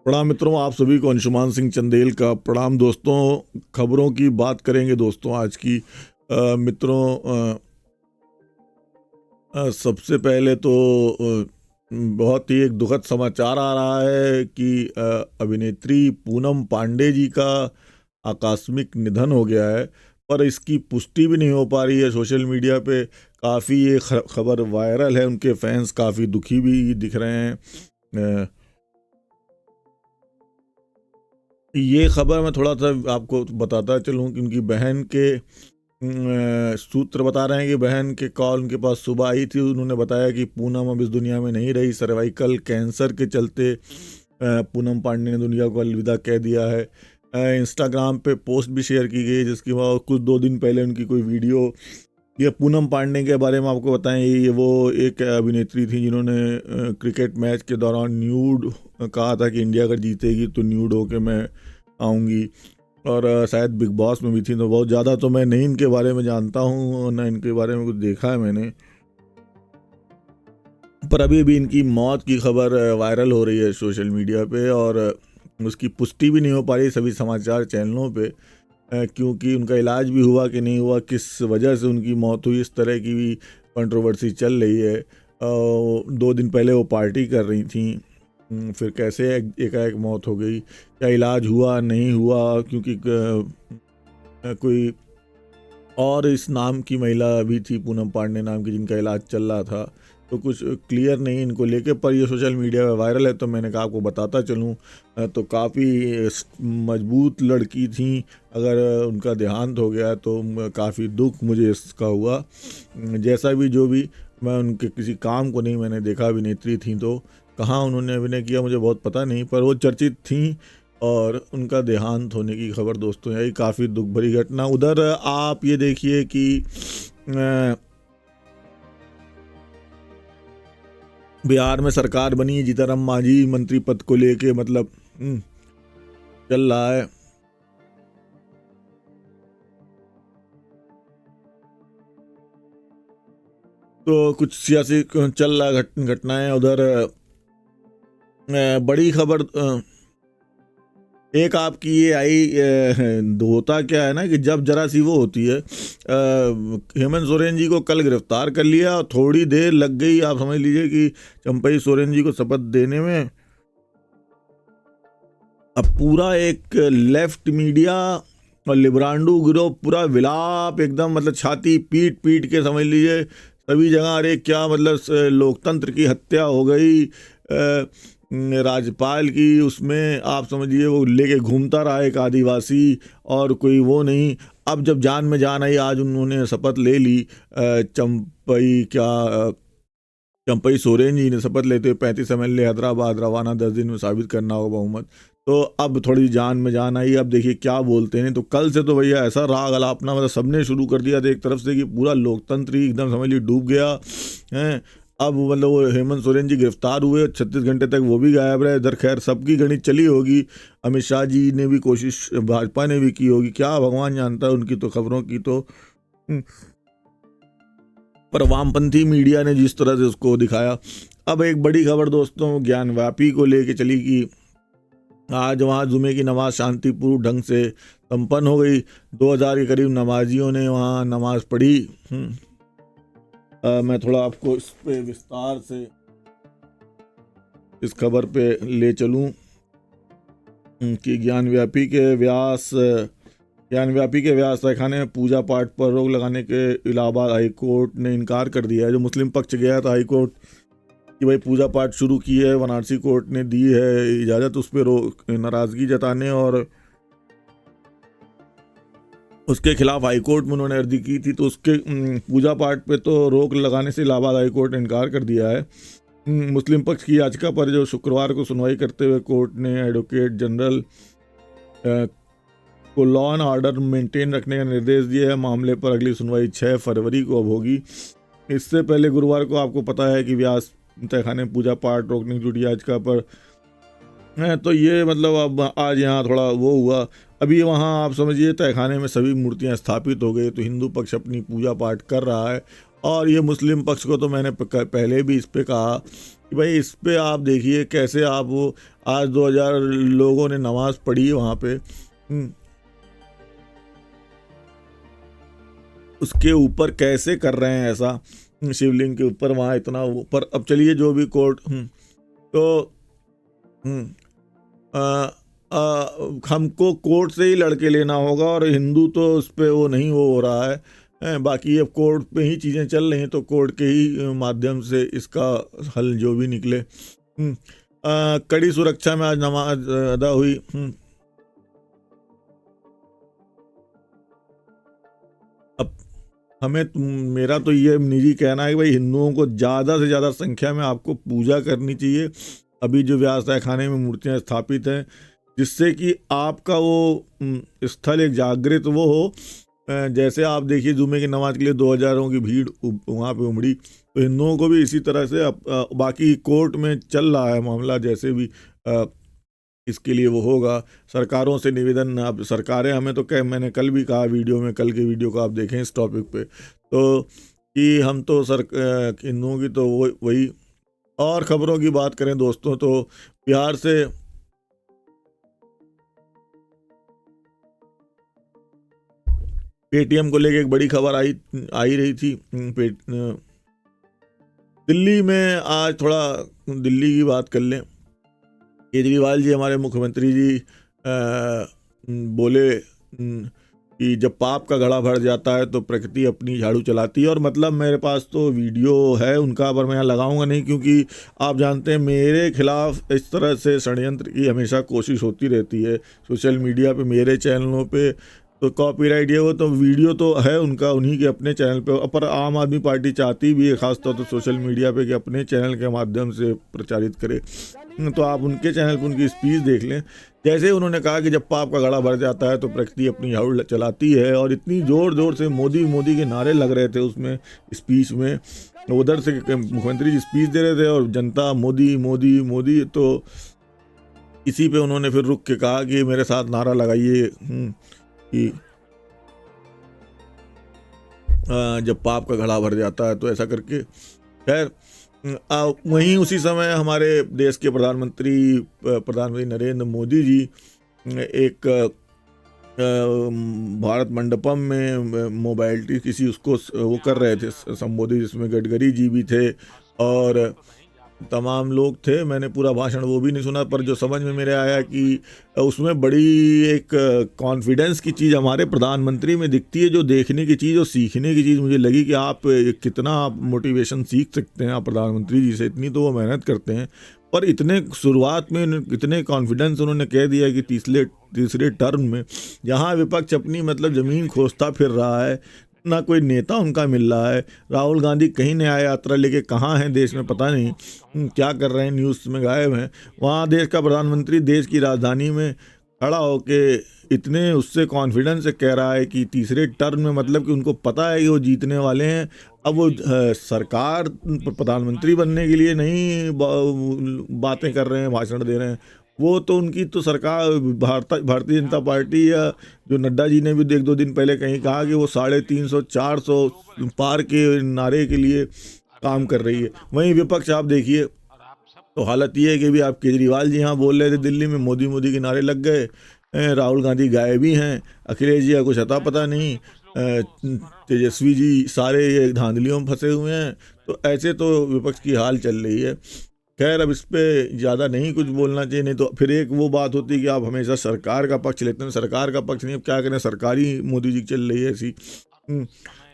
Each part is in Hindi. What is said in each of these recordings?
प्रणाम मित्रों, आप सभी को अंशुमान सिंह चंदेल का प्रणाम। दोस्तों, खबरों की बात करेंगे दोस्तों आज की। मित्रों, सबसे पहले तो बहुत ही एक दुखद समाचार आ रहा है कि अभिनेत्री पूनम पांडे जी का आकस्मिक निधन हो गया है, पर इसकी पुष्टि भी नहीं हो पा रही है। सोशल मीडिया पे काफ़ी ये खबर वायरल है, उनके फैंस काफ़ी दुखी भी दिख रहे हैं। ये खबर मैं थोड़ा सा आपको बताता चलूँ कि उनकी बहन के सूत्र बता रहे हैं कि बहन के कॉल उनके पास सुबह आई थी। उन्होंने बताया कि पूनम अब इस दुनिया में नहीं रही। सर्वाइकल कैंसर के चलते पूनम पांडे ने दुनिया को अलविदा कह दिया है। इंस्टाग्राम पे पोस्ट भी शेयर की गई जिसकी वह कुछ 2 दिन पहले उनकी कोई वीडियो। ये पूनम पांडे के बारे में आपको बताएं, ये वो एक अभिनेत्री थी जिन्होंने क्रिकेट मैच के दौरान न्यूड कहा था कि इंडिया अगर जीतेगी तो न्यूड होके मैं आऊँगी, और शायद बिग बॉस में भी थी। तो बहुत ज़्यादा तो मैं नहीं इनके बारे में जानता हूँ, ना इनके बारे में कुछ देखा है मैंने, पर अभी भी इनकी मौत की खबर वायरल हो रही है सोशल मीडिया पे, और उसकी पुष्टि भी नहीं हो पा रही सभी समाचार चैनलों पे, क्योंकि उनका इलाज भी हुआ कि नहीं हुआ, किस वजह से उनकी मौत हुई, इस तरह की भी कंट्रोवर्सी चल रही है। 2 दिन पहले वो पार्टी कर रही थी, फिर कैसे एकाएक मौत हो गई, क्या इलाज हुआ नहीं हुआ, क्योंकि कोई और इस नाम की महिला भी थी पूनम पांडे नाम की जिनका इलाज चल रहा था, तो कुछ क्लियर नहीं इनको लेके। पर ये सोशल मीडिया पे वायरल है तो मैंने कहा आपको बताता चलूँ। तो काफ़ी मजबूत लड़की थी, अगर उनका देहांत हो गया तो काफ़ी दुख मुझे इसका हुआ। जैसा भी जो भी, मैं उनके किसी काम को नहीं मैंने देखा। अभिनेत्री थी तो कहाँ उन्होंने अभिनय किया मुझे बहुत पता नहीं, पर वो चर्चित थी, और उनका देहांत होने की खबर दोस्तों यही काफ़ी दुख भरी घटना। उधर आप ये देखिए कि बिहार में सरकार बनी, जीतनराम मांझी मंत्री पद को लेके मतलब चल रहा है। तो कुछ सियासी चल रहा घटनाएं। उधर बड़ी खबर एक आपकी ये आई, होता क्या है ना कि जब जरा सी वो होती है, हेमंत सोरेन जी को कल गिरफ्तार कर लिया और थोड़ी देर लग गई, आप समझ लीजिए कि चंपई सोरेन जी को शपथ देने में। अब पूरा एक लेफ्ट मीडिया और लिब्रांडू गिरोह पूरा विलाप एकदम, मतलब छाती पीट पीट के समझ लीजिए सभी जगह, अरे क्या मतलब लोकतंत्र की हत्या हो गई, राज्यपाल की, उसमें आप समझिए वो लेके घूमता रहा एक आदिवासी, और कोई वो नहीं। अब जब जान में जान आई, आज उन्होंने शपथ ले ली, चंपई सोरेन जी ने शपथ लेते हुए 35 MLA हैदराबाद रवाना, 10 दिन में साबित करना होगा बहुमत। तो अब थोड़ी जान में जान आई, अब देखिए क्या बोलते हैं। तो कल से तो भैया ऐसा राग अलापना मतलब सबने शुरू कर दिया था एक तरफ से कि पूरा लोकतंत्र ही एकदम समझ ली डूब गया है। अब मतलब वो हेमंत सोरेन जी गिरफ्तार हुए, 36 घंटे तक वो भी गायब रहे। इधर खैर सबकी गणित चली होगी, अमित शाह जी ने भी कोशिश, भाजपा ने भी की होगी, क्या भगवान जानता है उनकी तो खबरों की तो। पर वामपंथी मीडिया ने जिस तरह से उसको दिखाया। अब एक बड़ी खबर दोस्तों ज्ञानव्यापी को लेके चली कि आज वहाँ जुमे की नमाज शांतिपूर्ण ढंग से संपन्न हो गई। 2000 के करीब नमाजियों ने वहाँ नमाज पढ़ी। मैं थोड़ा आपको इस पे विस्तार से इस खबर पे ले चलूँ कि ज्ञानव्यापी के व्यास तहखाने में पूजा पाठ पर रोक लगाने के इलाहाबाद हाई कोर्ट ने इनकार कर दिया है। जो मुस्लिम पक्ष गया था हाई कोर्ट कि भाई पूजा पाठ शुरू की है, वाराणसी कोर्ट ने दी है इजाज़त उस पर नाराज़गी जताने, और उसके खिलाफ हाई कोर्ट में उन्होंने अर्जी की थी। तो उसके पूजा पाठ पे तो रोक लगाने से इलाहाबाद हाई कोर्ट ने इनकार कर दिया है। मुस्लिम पक्ष की याचिका पर जो शुक्रवार को सुनवाई करते हुए कोर्ट ने एडवोकेट जनरल को लॉ एंड ऑर्डर मेंटेन रखने का निर्देश दिया है। मामले पर अगली सुनवाई 6 फरवरी को अब होगी। इससे पहले गुरुवार को आपको पता है कि व्यास तहखाने पूजा पाठ रोकने की जुटी याचिका पर है, तो ये मतलब अब आज यहाँ थोड़ा वो हुआ। अभी वहाँ आप समझिए तहखाने में सभी मूर्तियाँ स्थापित हो गई, तो हिंदू पक्ष अपनी पूजा पाठ कर रहा है, और ये मुस्लिम पक्ष को तो मैंने पहले भी इस पे कहा कि भाई इस पे आप देखिए कैसे आप वो आज 2000 लोगों ने नमाज पढ़ी वहाँ पे, उसके ऊपर कैसे कर रहे हैं ऐसा, शिवलिंग के ऊपर वहाँ इतना ऊपर। अब चलिए जो भी कोर्ट तो हमको कोर्ट से ही लड़के लेना होगा, और हिंदू तो उस पर वो नहीं वो हो रहा है। बाकी अब कोर्ट पे ही चीज़ें चल रही हैं, तो कोर्ट के ही माध्यम से इसका हल जो भी निकले। कड़ी सुरक्षा में आज नमाज अदा हुई। अब हमें मेरा तो ये निजी कहना है कि भाई हिंदुओं को ज़्यादा से ज़्यादा संख्या में आपको पूजा करनी चाहिए। अभी जो व्यास खाने में मूर्तियाँ स्थापित हैं, जिससे कि आपका वो स्थल एक जागृत वो हो। जैसे आप देखिए जुमे की नमाज के लिए 2000 की भीड़ वहाँ पे उमड़ी, तो हिंदुओं को भी इसी तरह से बाकी कोर्ट में चल रहा है मामला, जैसे भी इसके लिए वो होगा। सरकारों से निवेदन, अब सरकारें हमें तो मैंने कल भी कहा वीडियो में, कल के वीडियो को आप देखें इस टॉपिक पे, तो कि हम तो हिंदुओं की तो वही। और ख़बरों की बात करें दोस्तों, तो बिहार से पेटीएम को लेके एक बड़ी खबर आई रही थी। दिल्ली में आज थोड़ा दिल्ली की बात कर लें। केजरीवाल जी हमारे मुख्यमंत्री जी बोले कि जब पाप का घड़ा भर जाता है तो प्रकृति अपनी झाड़ू चलाती है। और मतलब मेरे पास तो वीडियो है उनका, पर मैं यहाँ लगाऊंगा नहीं, क्योंकि आप जानते हैं मेरे खिलाफ इस तरह से षड्यंत्र की हमेशा कोशिश होती रहती है सोशल मीडिया पे, मेरे चैनलों पे। तो कॉपीराइट ये वो तो वीडियो तो है उनका उन्हीं के अपने चैनल पे, पर आम आदमी पार्टी चाहती भी है खासतौर पर सोशल मीडिया पे कि अपने चैनल के माध्यम से प्रचारित करे। तो आप उनके चैनल पर उनकी स्पीच देख लें। जैसे उन्होंने कहा कि जब पाप का घड़ा भर जाता है तो प्रकृति अपनी झाड़ू चलाती है, और इतनी ज़ोर ज़ोर से मोदी मोदी के नारे लग रहे थे उसमें स्पीच में। उधर से मुख्यमंत्री जी स्पीच दे रहे थे और जनता मोदी मोदी मोदी। तो इसी पे उन्होंने फिर रुक के कहा कि मेरे साथ नारा लगाइए कि जब पाप का घड़ा भर जाता है, तो ऐसा करके। खैर वहीं उसी समय हमारे देश के प्रधानमंत्री नरेंद्र मोदी जी एक भारत मंडपम में मोबाइलिटी किसी उसको वो कर रहे थे संबोधित, जिसमें गडकरी जी भी थे और तमाम लोग थे। मैंने पूरा भाषण वो भी नहीं सुना, पर जो समझ में मेरे आया कि उसमें बड़ी एक कॉन्फिडेंस की चीज़ हमारे प्रधानमंत्री में दिखती है, जो देखने की चीज़ और सीखने की चीज़ मुझे लगी कि आप कितना आप मोटिवेशन सीख सकते हैं आप प्रधानमंत्री जी से, इतनी तो वो मेहनत करते हैं। पर इतने शुरुआत में इतने कॉन्फिडेंस उन्होंने कह दिया कि तीसरे टर्म में जहाँ विपक्ष अपनी मतलब ज़मीन खोजता फिर रहा है, ना कोई नेता उनका मिल रहा है। राहुल गांधी कहीं न्याय यात्रा लेके कहाँ हैं देश में पता नहीं क्या कर रहे हैं, न्यूज़ में गायब हैं। वहाँ देश का प्रधानमंत्री देश की राजधानी में खड़ा होके इतने उससे कॉन्फिडेंस से कह रहा है कि तीसरे टर्म में, मतलब कि उनको पता है कि वो जीतने वाले हैं। अब वो सरकार प्रधानमंत्री बनने के लिए नहीं बातें कर रहे हैं, भाषण दे रहे हैं। वो तो उनकी तो सरकार भारतीय जनता पार्टी, या जो नड्डा जी ने भी 1-2 दिन पहले कहीं कहा कि वो 350-400 पार के नारे के लिए काम कर रही है। वहीं विपक्ष आप देखिए, तो हालत ये है कि भी आप केजरीवाल जी यहाँ बोल रहे थे दिल्ली में, मोदी मोदी के नारे लग गए। राहुल गांधी गायब ही हैं, अखिलेश जी का कुछ अता पता नहीं, तेजस्वी जी सारे ये धांधलियों में फंसे हुए हैं। तो ऐसे तो विपक्ष की हाल चल रही है। खैर अब इस पर ज़्यादा नहीं कुछ बोलना चाहिए, नहीं तो फिर एक वो बात होती है कि आप हमेशा सरकार का पक्ष लेते हैं। सरकार का पक्ष नहीं, अब क्या करें, सरकारी मोदी जी चल रही है ऐसी।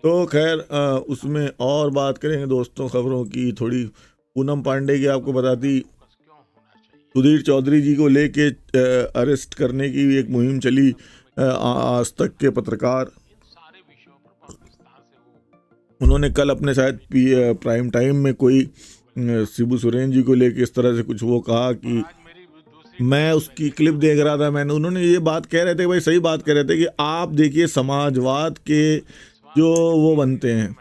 तो खैर उसमें और बात करेंगे दोस्तों खबरों की थोड़ी। पूनम पांडे की आपको बता दी, सुधीर चौधरी जी को लेके अरेस्ट करने की एक मुहिम चली। आज तक के पत्रकार उन्होंने कल अपने शायद प्राइम टाइम में कोई शिबू सोरेन जी को लेके इस तरह से कुछ वो कहा कि मैं उसकी क्लिप देख रहा था, उन्होंने ये बात कह रहे थे, भाई सही बात कह रहे थे कि आप देखिए समाजवाद के जो वो बनते हैं,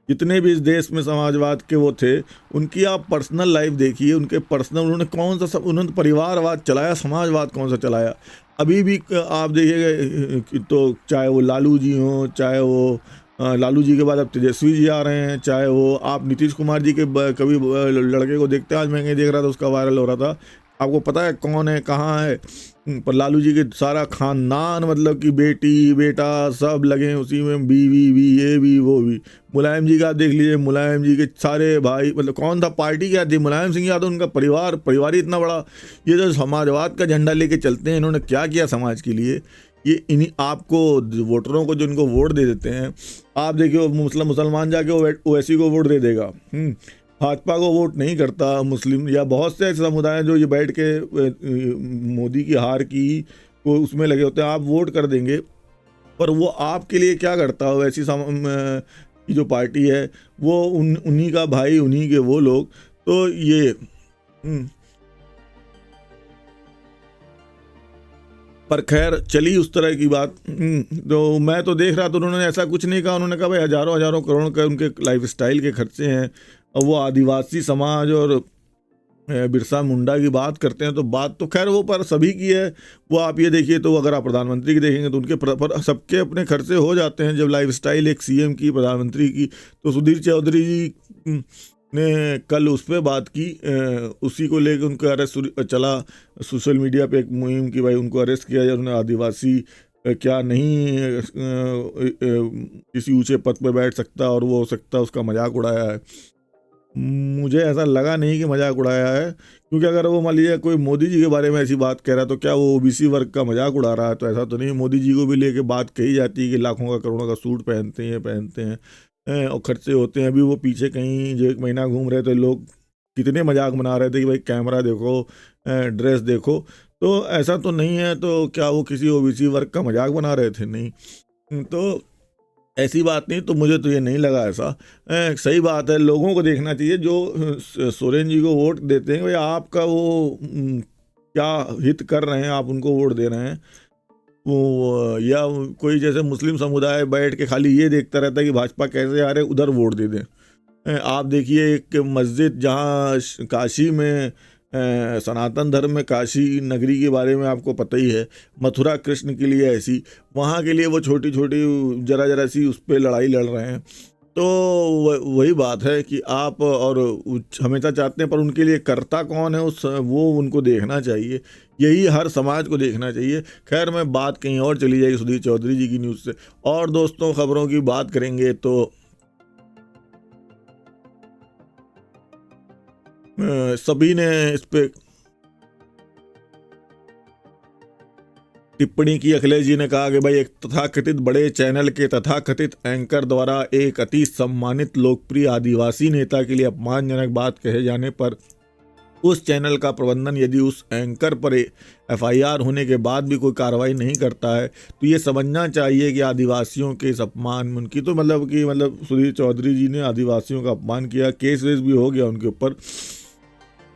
जितने भी इस देश में समाजवाद के वो थे, उनकी आप पर्सनल लाइफ देखिए, उनके पर्सनल उन्होंने कौन सा उन्होंने परिवारवाद चलाया, समाजवाद कौन सा चलाया। अभी भी आप देखिएगा तो चाहे वो लालू जी हों, चाहे वो लालू जी के बाद अब तेजस्वी जी आ रहे हैं, चाहे वो आप नीतीश कुमार जी के कभी लड़के को देखते हैं, आज मैं कहीं देख रहा था उसका वायरल हो रहा था, आपको पता है कौन है कहाँ है? पर लालू जी के सारा खानदान, मतलब कि बेटी बेटा सब लगे हैं उसी में, बीवी भी, ये भी वो भी। मुलायम जी का आप देख लीजिए, मुलायम जी के सारे भाई, मतलब कौन था, पार्टी क्या थी, मुलायम सिंह यादव, उनका परिवार ही इतना बड़ा। ये जो समाजवाद का झंडा लेके चलते हैं, इन्होंने क्या किया समाज के लिए? ये इन्हीं आपको वोटरों को, जो इनको वोट दे देते हैं, आप देखिए मुसलमान जाके ओवैसी को वोट दे देगा, भाजपा को वोट नहीं करता मुस्लिम, या बहुत से ऐसे समुदाय हैं जो ये बैठ के मोदी की हार की वो उसमें लगे होते हैं, आप वोट कर देंगे, पर वो आपके लिए क्या करता हो? ऐसी की जो पार्टी है वो उन्हीं का भाई, उन्हीं के वो लोग, तो ये पर खैर चली उस तरह की बात। तो मैं तो देख रहा था, उन्होंने ऐसा कुछ नहीं कहा, उन्होंने कहा भाई हजारों हजारों करोड़ का उनके लाइफस्टाइल के खर्चे हैं, और वो आदिवासी समाज और बिरसा मुंडा की बात करते हैं, तो बात तो खैर वो पर सभी की है। वो आप ये देखिए, तो अगर आप प्रधानमंत्री की देखेंगे तो उनके पर सबके अपने खर्चे हो जाते हैं। जब लाइफस्टाइल एक सीएम की, प्रधानमंत्री की, तो सुधीर चौधरी जी ने कल उस पर बात की, उसी को लेकर उनका अरेस्ट चला सोशल मीडिया पे, एक मुहिम की भाई उनको अरेस्ट किया जाए, उन्होंने आदिवासी क्या नहीं किसी ऊंचे पद पे बैठ सकता और वो हो सकता, उसका मजाक उड़ाया है। मुझे ऐसा लगा नहीं कि मजाक उड़ाया है, क्योंकि अगर वो मान लीजिए कोई मोदी जी के बारे में ऐसी बात कह रहा है, तो क्या वो ओबीसी वर्ग का मजाक उड़ा रहा है? तो ऐसा तो नहीं। मोदी जी को भी लेके बात कही जाती है कि लाखों का करोड़ों का सूट पहनते हैं और खर्चे होते हैं। अभी वो पीछे कहीं जो 1 महीना घूम रहे थे, लोग कितने मजाक बना रहे थे कि भाई कैमरा देखो, ड्रेस देखो, तो ऐसा तो नहीं है। तो क्या वो किसी ओबीसी वर्ग का मजाक बना रहे थे? नहीं। तो ऐसी बात नहीं, तो मुझे तो ये नहीं लगा ऐसा। सही बात है, लोगों को देखना चाहिए जो सोरेन जी को वोट देते हैं, भाई आपका वो क्या हित कर रहे हैं, आप उनको वोट दे रहे हैं। वो या कोई जैसे मुस्लिम समुदाय बैठ के खाली ये देखता रहता है कि भाजपा कैसे आ रहे, उधर वोट दे दें। आप देखिए एक मस्जिद जहाँ काशी में, सनातन धर्म में काशी नगरी के बारे में आपको पता ही है, मथुरा कृष्ण के लिए ऐसी, वहाँ के लिए वो छोटी छोटी जरा सी उस पर लड़ाई लड़ रहे हैं। तो वही बात है कि आप और हमेशा चाहते हैं, पर उनके लिए करता कौन है उस, वो उनको देखना चाहिए। यही हर समाज को देखना चाहिए। खैर मैं बात कहीं और चली जाएगी सुधीर चौधरी जी की न्यूज़ से। और दोस्तों खबरों की बात करेंगे तो सभी ने इस पे टिप्पणी की। अखिलेश जी ने कहा कि भाई एक तथाकथित बड़े चैनल के तथाकथित एंकर द्वारा एक अति सम्मानित लोकप्रिय आदिवासी नेता के लिए अपमानजनक बात कहे जाने पर उस चैनल का प्रबंधन यदि उस एंकर पर एफआईआर होने के बाद भी कोई कार्रवाई नहीं करता है, तो ये समझना चाहिए कि आदिवासियों के इस अपमान में उनकी, तो मतलब सुधीर चौधरी जी ने आदिवासियों का अपमान किया, केस वेस भी हो गया उनके ऊपर।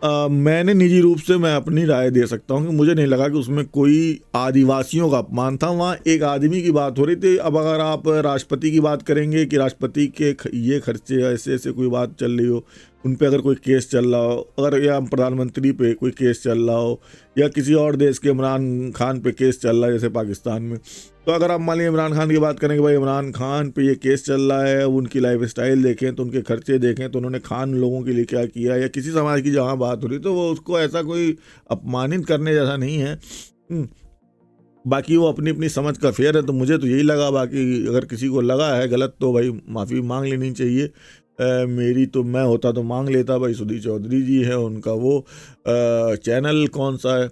मैंने निजी रूप से मैं अपनी राय दे सकता हूँ कि मुझे नहीं लगा कि उसमें कोई आदिवासियों का अपमान था। वहाँ एक आदमी की बात हो रही थी। अब अगर आप राष्ट्रपति की बात करेंगे कि राष्ट्रपति के ये खर्चे, ऐसे ऐसे कोई बात चल रही हो, उन पे अगर कोई केस चल रहा हो, अगर या प्रधानमंत्री पे कोई केस चल रहा हो, या किसी और देश के इमरान खान पे केस चल रहा है जैसे पाकिस्तान में, तो अगर आप मान लीजिए इमरान खान की बात करें कि भाई इमरान खान पे ये केस चल रहा है, उनकी लाइफस्टाइल देखें तो उनके खर्चे देखें तो उन्होंने खान लोगों के लिए क्या किया, या किसी समाज की जहाँ बात हो रही, तो वो उसको ऐसा कोई अपमानित करने जैसा नहीं है। बाकी वो अपनी अपनी समझ का फेयर है, तो मुझे तो यही लगा। बाकी अगर किसी को लगा है गलत तो भाई माफ़ी मांग लेनी चाहिए। मेरी तो, मैं होता तो मांग लेता। भाई सुधीर चौधरी जी है, उनका वो चैनल कौन सा है।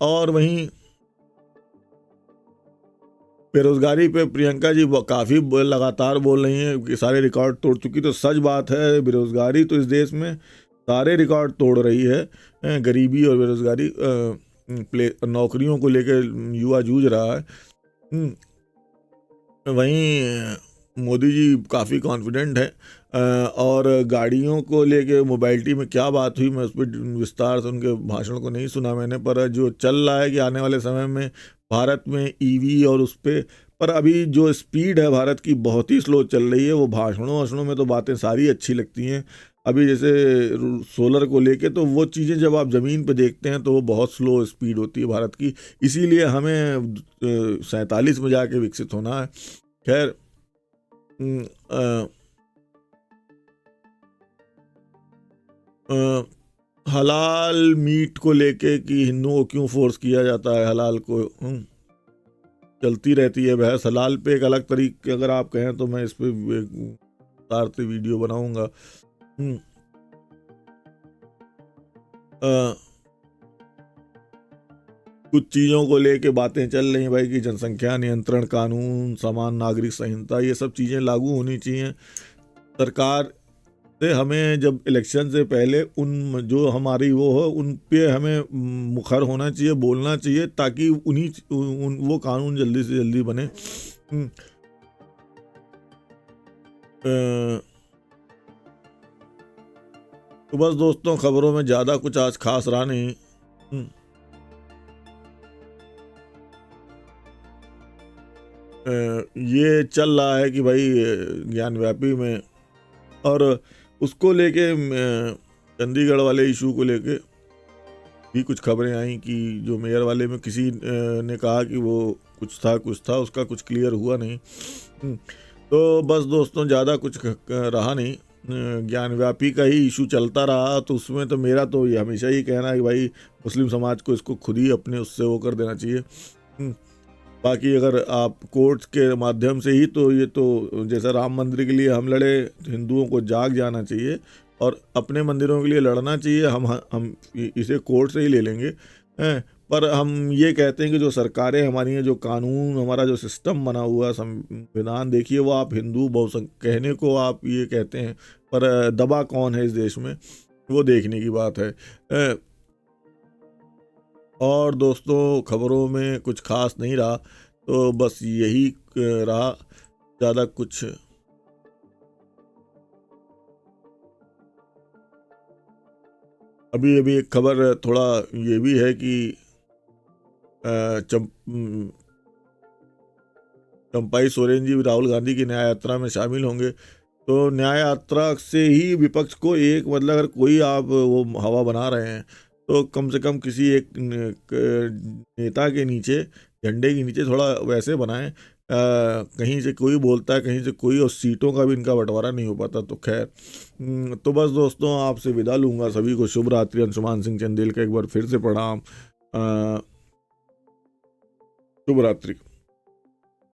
और वहीं बेरोजगारी पे प्रियंका जी काफ़ी लगातार बोल रही हैं कि सारे रिकॉर्ड तोड़ चुकी, तो सच बात है, बेरोजगारी तो इस देश में सारे रिकॉर्ड तोड़ रही है। गरीबी और बेरोजगारी, नौकरियों को लेकर युवा जूझ रहा है। वहीं मोदी जी काफ़ी कॉन्फिडेंट है। और गाड़ियों को लेके मोबाइलिटी में क्या बात हुई, मैं उस पर विस्तार से उनके भाषण को नहीं सुना मैंने, पर जो चल रहा है कि आने वाले समय में भारत में ईवी और उस पर अभी जो स्पीड है भारत की बहुत ही स्लो चल रही है। वो भाषणों में तो बातें सारी अच्छी लगती हैं, अभी जैसे सोलर को लेके, तो वो चीज़ें जब आप ज़मीन पे देखते हैं तो वो बहुत स्लो स्पीड होती है भारत की। इसीलिए हमें 47 में जाके विकसित होना है। खैर हम्म, अ, अ, हलाल मीट को लेके कि हिंदुओं को क्यों फोर्स किया जाता है हलाल को, चलती रहती है बहस। हलाल पे एक अलग तरीके अगर आप कहें तो मैं इस पे विस्तार से वीडियो बनाऊंगा। हम्म, अ, कुछ चीज़ों को लेके बातें चल रही भाई कि जनसंख्या नियंत्रण कानून, समान नागरिक संहिता, ये सब चीज़ें लागू होनी चाहिए। सरकार से हमें जब इलेक्शन से पहले उन जो हमारी वो हो उन पे हमें मुखर होना चाहिए, बोलना चाहिए, ताकि वो कानून जल्दी से जल्दी बने। हम्म, अ, तो बस दोस्तों, खबरों में ज़्यादा कुछ आज खास रहा नहीं। हम्म, ये चल रहा है कि भाई ज्ञानव्यापी में, और उसको लेके चंडीगढ़ वाले इशू को लेके भी कुछ खबरें आई कि जो मेयर वाले में किसी ने कहा कि वो कुछ था उसका कुछ क्लियर हुआ नहीं। तो बस दोस्तों, ज़्यादा कुछ रहा नहीं। ज्ञानव्यापी का ही इशू चलता रहा, तो उसमें तो मेरा तो ये हमेशा ही कहना है कि भाई मुस्लिम समाज को इसको खुद ही अपने उससे वो कर देना चाहिए। बाकी अगर आप कोर्ट्स के माध्यम से ही, तो ये तो जैसा राम मंदिर के लिए हम लड़े, हिंदुओं को जाग जाना चाहिए और अपने मंदिरों के लिए लड़ना चाहिए। हम इसे कोर्ट से ही ले लेंगे, पर हम ये कहते हैं कि जो सरकारें हमारी हैं, जो कानून, हमारा जो सिस्टम बना हुआ संविधान, देखिए वो आप हिंदू बहुसंख्यक कहने को आप ये कहते हैं, पर दबा कौन है इस देश में, वो देखने की बात है। और दोस्तों, खबरों में कुछ खास नहीं रहा, तो बस यही रहा, ज़्यादा कुछ। अभी अभी एक खबर थोड़ा ये भी है कि चंपाई सोरेन जी राहुल गांधी की न्याय यात्रा में शामिल होंगे। तो न्याय यात्रा से ही विपक्ष को एक, मतलब अगर कोई आप वो हवा बना रहे हैं, तो कम से कम किसी एक नेता के नीचे, झंडे के नीचे थोड़ा वैसे बनाएं। कहीं से कोई बोलता है, कहीं से कोई, और सीटों का भी इनका बंटवारा नहीं हो पाता। तो खैर, तो बस दोस्तों, आपसे विदा लूंगा। सभी को शुभ रात्रि। अंशुमान सिंह चंदेल का एक बार फिर से प्रणाम। शुभ रात्रि।